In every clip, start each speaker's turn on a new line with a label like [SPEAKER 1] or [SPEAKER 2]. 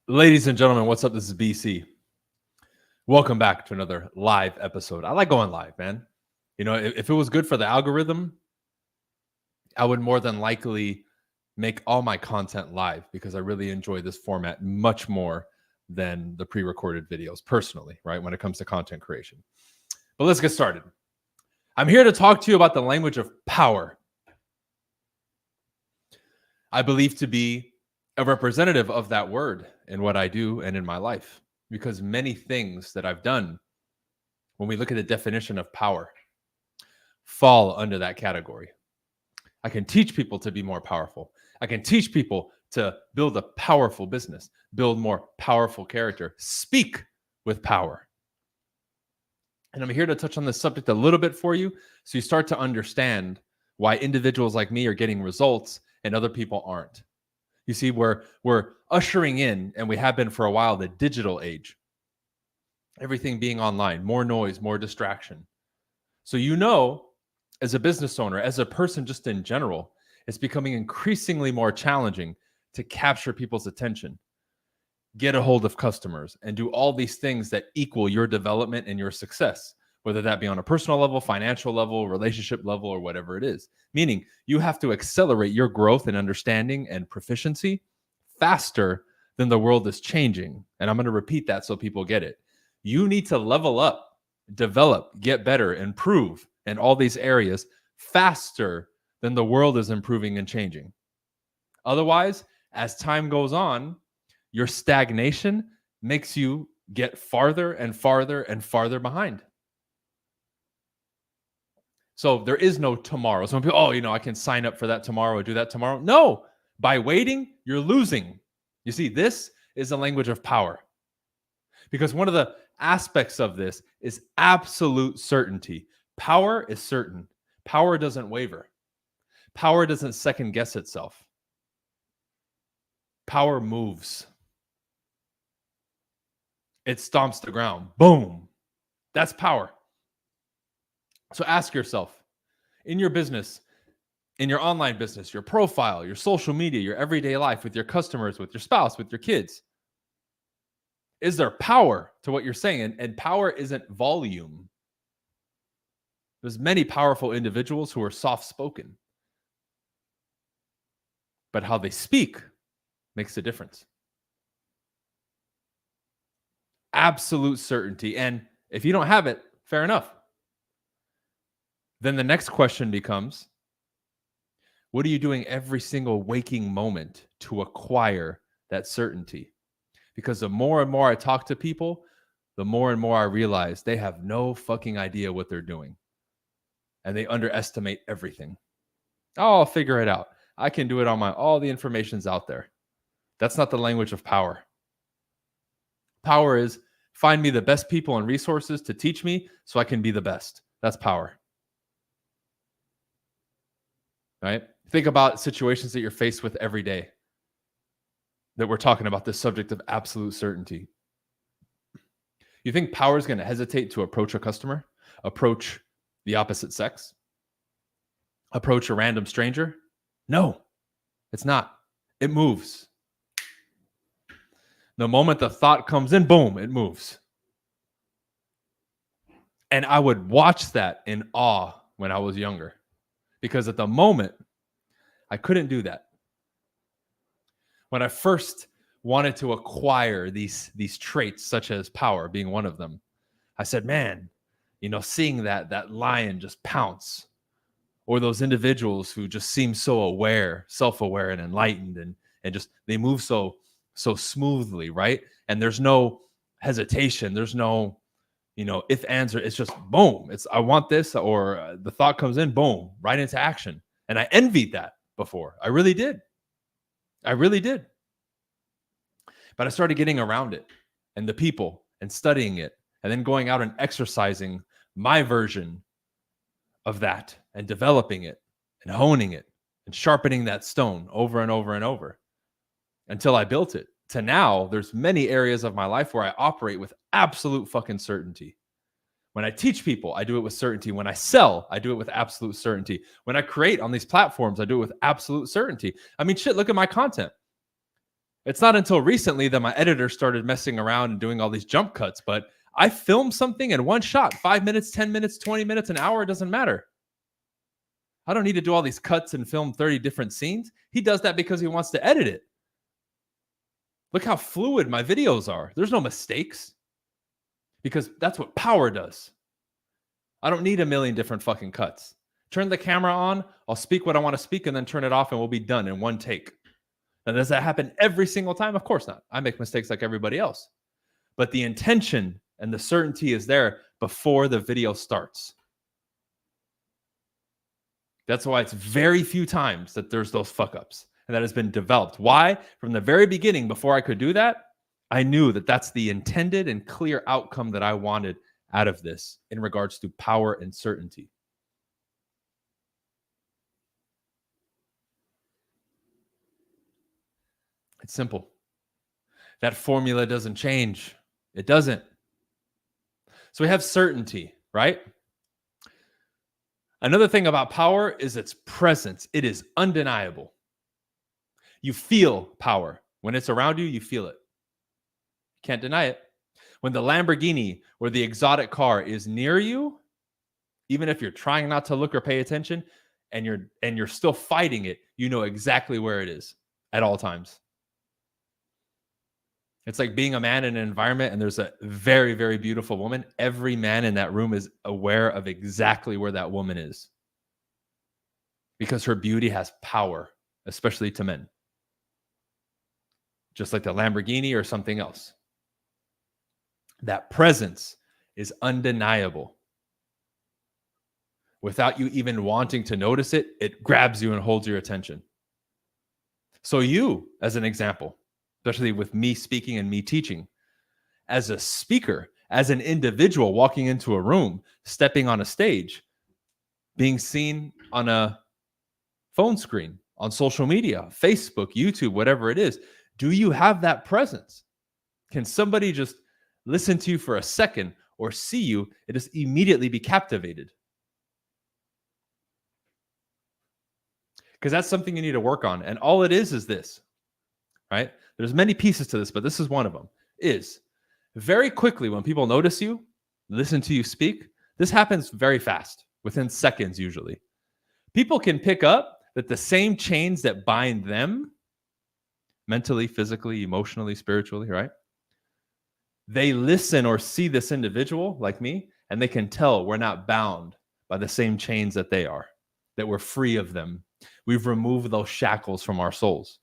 [SPEAKER 1] Ladies and gentlemen, what's up? This is BC. Welcome back to another live episode. I like going live, man. If it was good for the algorithm, I would more than likely make all my content live because I really enjoy this format much more than the pre-recorded videos personally, right? When it comes to content creation. But let's get started. I'm here to talk to you about the language of power. I believe to be a representative of that word in what I do and in my life, because many things that I've done, when we look at the definition of power, fall under that category. I can teach people to be more powerful. I can teach people to build a powerful business, build more powerful character, speak with power. And I'm here to touch on this subject a little bit for you so you start to understand why individuals like me are getting results and other people aren't. You see, we're ushering in, and we have been for a while, the digital age. Everything being online, more noise, more distraction. So as a business owner, as a person just in general, it's becoming increasingly more challenging to capture people's attention, get a hold of customers, and do all these things that equal your development and your success, whether that be on a personal level, financial level, relationship level, or whatever it is. Meaning you have to accelerate your growth and understanding and proficiency faster than the world is changing. And I'm going to repeat that so people get it. You need to level up, develop, get better, improve in all these areas faster than the world is improving and changing. Otherwise, as time goes on, your stagnation makes you get farther and farther and farther behind. So there is no tomorrow. Some people, I can sign up for that tomorrow or do that tomorrow. No, by waiting, you're losing. You see, this is a language of power. Because one of the aspects of this is absolute certainty. Power is certain. Power doesn't waver. Power doesn't second guess itself. Power moves. It stomps the ground. Boom. That's power. So ask yourself, in your business, in your online business, your profile, your social media, your everyday life with your customers, with your spouse, with your kids, is there power to what you're saying? And power isn't volume. There's many powerful individuals who are soft-spoken, but how they speak makes a difference. Absolute certainty. And if you don't have it, fair enough. Then the next question becomes, what are you doing every single waking moment to acquire that certainty? Because the more and more I talk to people, the more and more I realize they have no fucking idea what they're doing. And they underestimate everything. Oh, I'll figure it out. I can do it on all the information's out there. That's not the language of power. Power is find me the best people and resources to teach me so I can be the best. That's power. Right? Think about situations that you're faced with every day that we're talking about this subject of absolute certainty. You think power is going to hesitate to approach a customer, approach the opposite sex, approach a random stranger? No, it's not. It moves. The moment the thought comes in, boom, it moves. And I would watch that in awe when I was younger. Because at the moment, I couldn't do that. When I first wanted to acquire these traits, such as power being one of them, I said, man, seeing that lion just pounce, or those individuals who just seem so aware, self-aware and enlightened, and just they move so smoothly, right? And there's no hesitation. There's no if, ands, or it's just boom. It's I want this, or the thought comes in, boom, right into action. And I envied that before. I really did. But I started getting around it and the people and studying it and then going out and exercising my version of that and developing it and honing it and sharpening that stone over and over and over until I built it. To now, there's many areas of my life where I operate with absolute fucking certainty. When I teach people, I do it with certainty. When I sell, I do it with absolute certainty. When I create on these platforms, I do it with absolute certainty. I mean, shit, look at my content. It's not until recently that my editor started messing around and doing all these jump cuts, but I filmed something in one shot, 5 minutes, 10 minutes, 20 minutes, an hour, it doesn't matter. I don't need to do all these cuts and film 30 different scenes. He does that because he wants to edit it. Look how fluid my videos are. There's no mistakes because that's what power does. I don't need a million different fucking cuts. Turn the camera on, I'll speak what I want to speak, and then turn it off, and we'll be done in one take. Now, does that happen every single time? Of course not. I make mistakes like everybody else. But the intention and the certainty is there before the video starts. That's why it's very few times that there's those fuck ups, and that has been developed. Why? From the very beginning, before I could do that, I knew that that's the intended and clear outcome that I wanted out of this in regards to power and certainty. It's simple. That formula doesn't change. It doesn't. So we have certainty, right? Another thing about power is its presence. It is undeniable. You feel power. When it's around you, you feel it. Can't deny it. When the Lamborghini or the exotic car is near you, even if you're trying not to look or pay attention and you're still fighting it, you know exactly where it is at all times. It's like being a man in an environment and there's a very, very beautiful woman. Every man in that room is aware of exactly where that woman is because her beauty has power, especially to men. Just like the Lamborghini or something else. That presence is undeniable. Without you even wanting to notice it, it grabs you and holds your attention. So you, as an example, especially with me speaking and me teaching, as a speaker, as an individual walking into a room, stepping on a stage, being seen on a phone screen, on social media, Facebook, YouTube, whatever it is, do you have that presence? Can somebody just listen to you for a second or see you and just immediately be captivated? Because that's something you need to work on. And all it is this, right? There's many pieces to this, but this is one of them, is very quickly when people notice you, listen to you speak, this happens very fast, within seconds usually. People can pick up that the same chains that bind them, mentally, physically, emotionally, spiritually, right? They listen or see this individual like me, and they can tell we're not bound by the same chains that they are, that we're free of them. We've removed those shackles from our souls.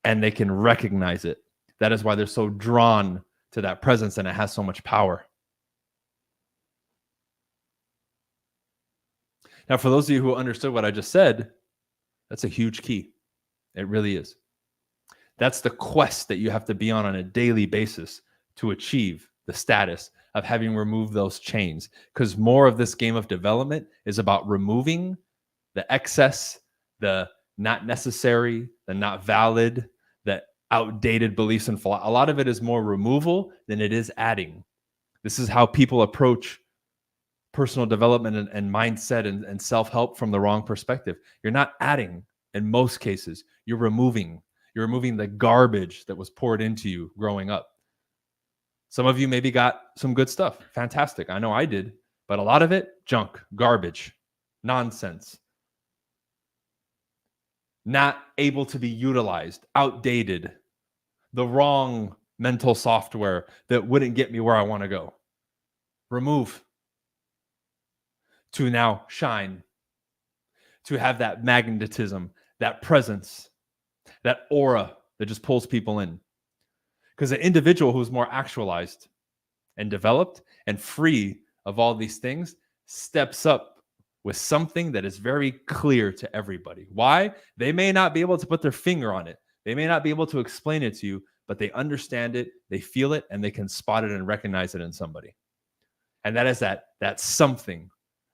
[SPEAKER 1] And they can recognize it. That is why they're so drawn to that presence and it has so much power. Now, for those of you who understood what I just said, that's a huge key. It really is. That's the quest that you have to be on a daily basis to achieve the status of having removed those chains. Because more of this game of development is about removing the excess, the not necessary, the not valid, the outdated beliefs and a lot of it is more removal than it is adding. This is how people approach personal development and mindset and self-help from the wrong perspective. You're not adding in most cases. You're removing the garbage that was poured into you growing up. Some of you maybe got some good stuff. Fantastic. I know I did. But a lot of it, junk, garbage, nonsense. Not able to be utilized, outdated, the wrong mental software that wouldn't get me where I want to go. Remove. To now shine. To have that magnetism, that presence, that aura that just pulls people in. Because an individual who's more actualized and developed and free of all these things steps up with something that is very clear to everybody. Why? They may not be able to put their finger on it. They may not be able to explain it to you, but they understand it, they feel it, and they can spot it and recognize it in somebody. And that is that something,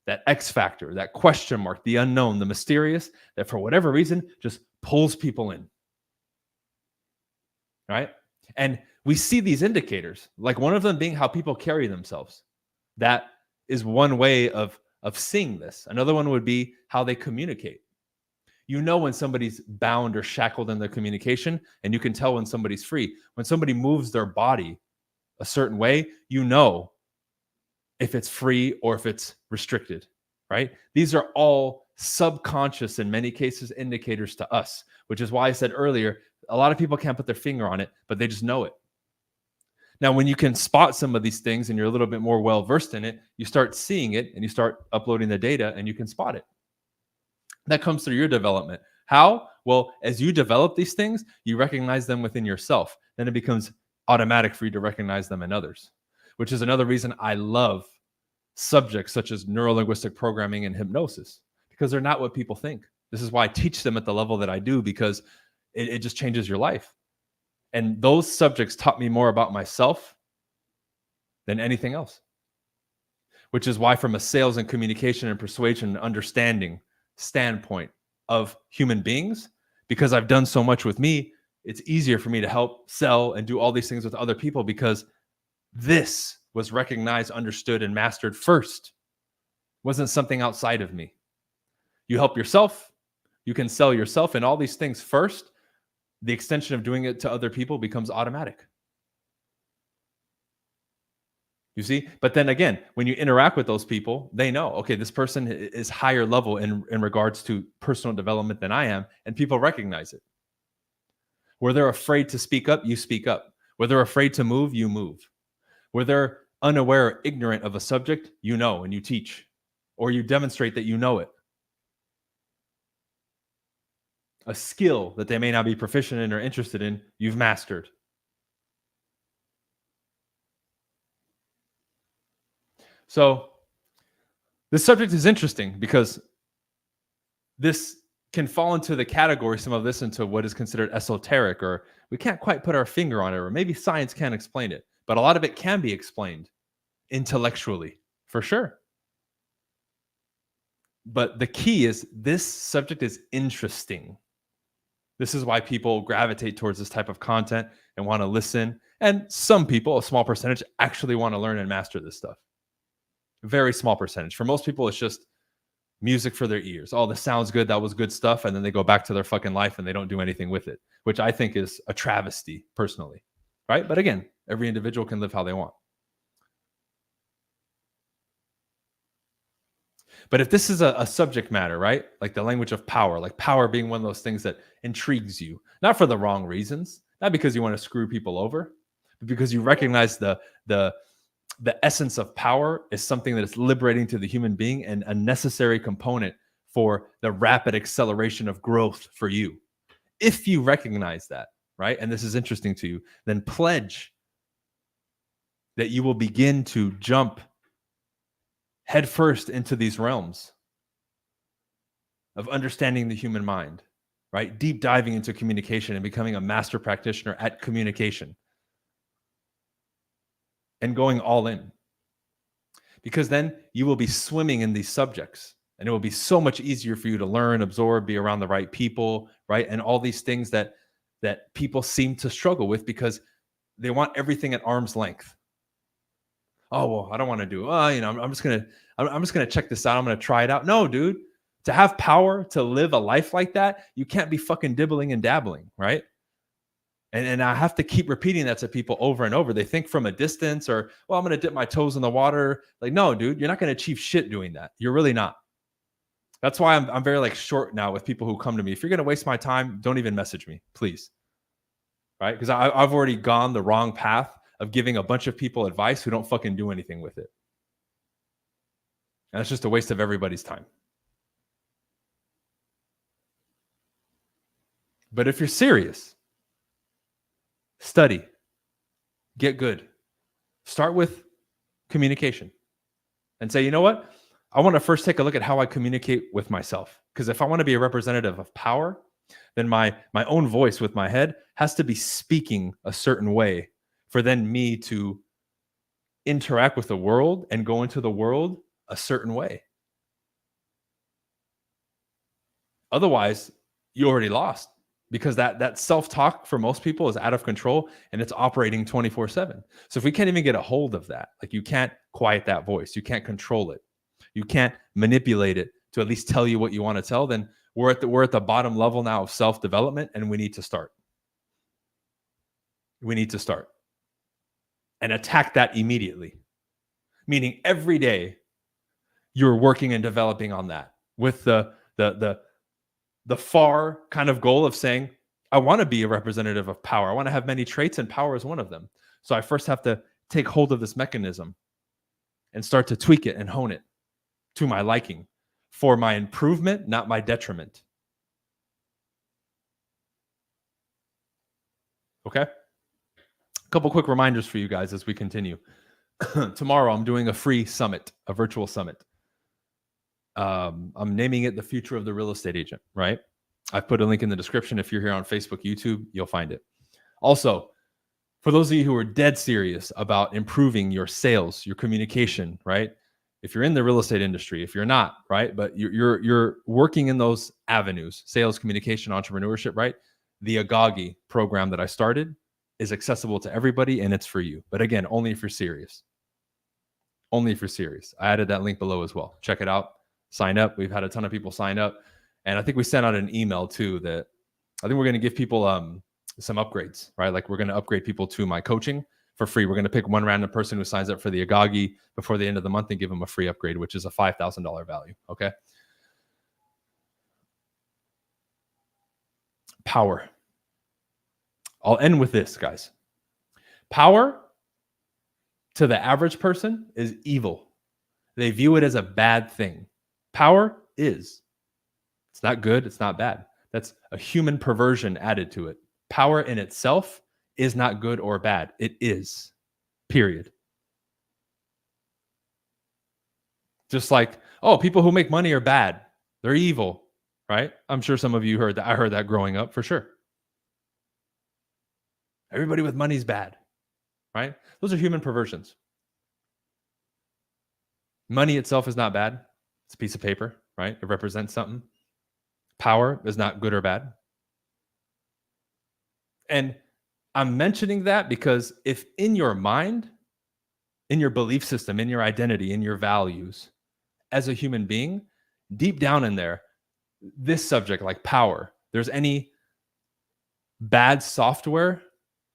[SPEAKER 1] that X factor, that question mark, the unknown, the mysterious, that for whatever reason just pulls people in. Right? And we see these indicators, like one of them being how people carry themselves. That is one way of seeing this. Another one would be how they communicate. You know when somebody's bound or shackled in their communication, and you can tell when somebody's free. When somebody moves their body a certain way, you know if it's free or if it's restricted, right? These are all subconscious, in many cases, indicators to us, which is why I said earlier, a lot of people can't put their finger on it, but they just know it. Now, when you can spot some of these things and you're a little bit more well versed in it, you start seeing it and you start uploading the data and you can spot it. That comes through your development. How? Well, as you develop these things, you recognize them within yourself. Then it becomes automatic for you to recognize them in others, which is another reason I love subjects such as neurolinguistic programming and hypnosis, because they're not what people think. This is why I teach them at the level that I do, because it just changes your life. And those subjects taught me more about myself than anything else, which is why from a sales and communication and persuasion and understanding standpoint of human beings, because I've done so much with me, it's easier for me to help sell and do all these things with other people, because this was recognized, understood, and mastered first. It wasn't something outside of me. You help yourself, you can sell yourself, and all these things first. The extension of doing it to other people becomes automatic. You see? But then again, when you interact with those people, they know, okay, this person is higher level in regards to personal development than I am, and people recognize it. Where they're afraid to speak up, you speak up. Where they're afraid to move, you move. Where they're unaware or ignorant of a subject, you know, and you teach, or you demonstrate that you know it. A skill that they may not be proficient in or interested in, you've mastered. So this subject is interesting because this can fall into the category, some of this, into what is considered esoteric, or we can't quite put our finger on it, or maybe science can't explain it, but a lot of it can be explained intellectually, for sure. But the key is this subject is interesting. This is why people gravitate towards this type of content and want to listen. And some people, a small percentage, actually want to learn and master this stuff. Very small percentage. For most people, it's just music for their ears. Oh, this sounds good. That was good stuff. And then they go back to their fucking life and they don't do anything with it, which I think is a travesty personally. Right? But again, every individual can live how they want. But if this is a subject matter, right? Like the language of power, like power being one of those things that intrigues you, not for the wrong reasons, not because you want to screw people over, but because you recognize the essence of power is something that is liberating to the human being and a necessary component for the rapid acceleration of growth for you. If you recognize that, right? And this is interesting to you, then pledge that you will begin to jump headfirst into these realms of understanding the human mind, right? Deep diving into communication and becoming a master practitioner at communication and going all in. Because then you will be swimming in these subjects and it will be so much easier for you to learn, absorb, be around the right people, right? And all these things that people seem to struggle with because they want everything at arm's length. Oh, well, I don't want to do, I'm just going to check this out. I'm going to try it out. No, dude, to have power, to live a life like that, you can't be fucking dibbling and dabbling, right? And I have to keep repeating that to people over and over. They think from a distance or, well, I'm going to dip my toes in the water. Like, no, dude, you're not going to achieve shit doing that. You're really not. That's why I'm very like short now with people who come to me. If you're going to waste my time, don't even message me, please. Right? Because I've already gone the wrong path of giving a bunch of people advice who don't fucking do anything with it. And it's just a waste of everybody's time. But if you're serious, study, get good. Start with communication and say, you know what? I want to first take a look at how I communicate with myself. Because if I want to be a representative of power, then my own voice with my head has to be speaking a certain way for then me to interact with the world and go into the world a certain way. Otherwise, you already lost. Because that self-talk for most people is out of control and it's operating 24/7. So if we can't even get a hold of that, like you can't quiet that voice, you can't control it, you can't manipulate it to at least tell you what you want to tell, then We're at the bottom level now of self-development, and we need to start. We need to start and attack that immediately. Meaning every day you're working and developing on that with the far kind of goal of saying, I want to be a representative of power. I want to have many traits, and power is one of them. So I first have to take hold of this mechanism and start to tweak it and hone it to my liking for my improvement, not my detriment. Okay? A couple quick reminders for you guys as we continue. Tomorrow, I'm doing a free summit, a virtual summit. I'm naming it The Future of the Real Estate Agent, right? I've put a link in the description. If you're here on Facebook, YouTube, you'll find it. Also, for those of you who are dead serious about improving your sales, your communication, right? If you're in the real estate industry, if you're not, right? But you're working in those avenues, sales, communication, entrepreneurship, right? The Agagi program that I started is accessible to everybody, and it's for you. But again, only if you're serious. Only if you're serious. I added that link below as well. Check it out. Sign up. We've had a ton of people sign up. And I think we sent out an email too that I think we're going to give people some upgrades, right? Like we're going to upgrade people to my coaching for free. We're going to pick one random person who signs up for the Agagi before the end of the month and give them a free upgrade, which is a $5,000 value. Okay. Power. I'll end with this, guys. Power to the average person is evil. They view it as a bad thing. Power is. It's not good. It's not bad. That's a human perversion added to it. Power in itself is not good or bad. It is. Period. Just like, oh, people who make money are bad. They're evil, right? I'm sure some of you heard that. I heard that growing up for sure. Everybody with money is bad, right? Those are human perversions. Money itself is not bad. It's a piece of paper, right? It represents something. Power is not good or bad. And I'm mentioning that because if in your mind, in your belief system, in your identity, in your values, as a human being, deep down in there, this subject like power, there's any bad software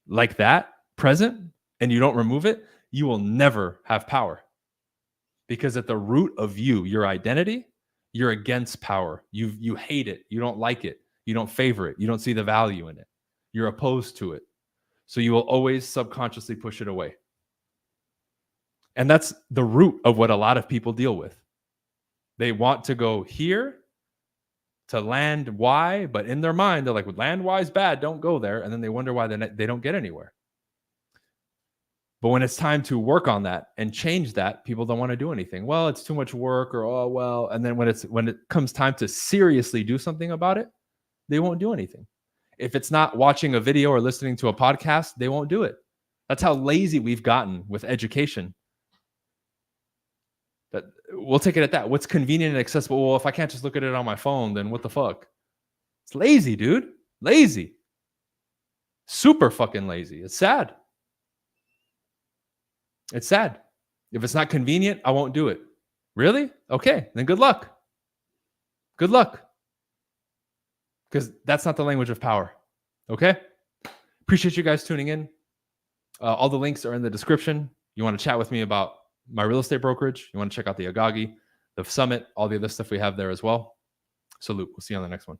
[SPEAKER 1] like that present and you don't remove it, you will never have power. Because at the root of you, your identity, you're against power. You hate it. You don't like it. You don't favor it. You don't see the value in it. You're opposed to it. So you will always subconsciously push it away. And that's the root of what a lot of people deal with. They want to go here to land Y, but in their mind, they're like, well, land Y is bad. Don't go there. And then they wonder why they don't get anywhere. But when it's time to work on that and change that, people don't want to do anything. Well, it's too much work, or oh well. And then when it comes time to seriously do something about it, they won't do anything. If it's not watching a video or listening to a podcast, they won't do it. That's how lazy we've gotten with education. That we'll take it at that. What's convenient and accessible? Well, if I can't just look at it on my phone, then what the fuck? It's lazy, dude. Lazy. Super fucking lazy. It's sad. It's sad. If it's not convenient, I won't do it. Really? Okay, then good luck. Good luck. Because that's not the language of power. Okay? Appreciate you guys tuning in. All the links are in the description. You want to chat with me about my real estate brokerage? You want to check out the Agagi, the summit, all the other stuff we have there as well. Salute. We'll see you on the next one.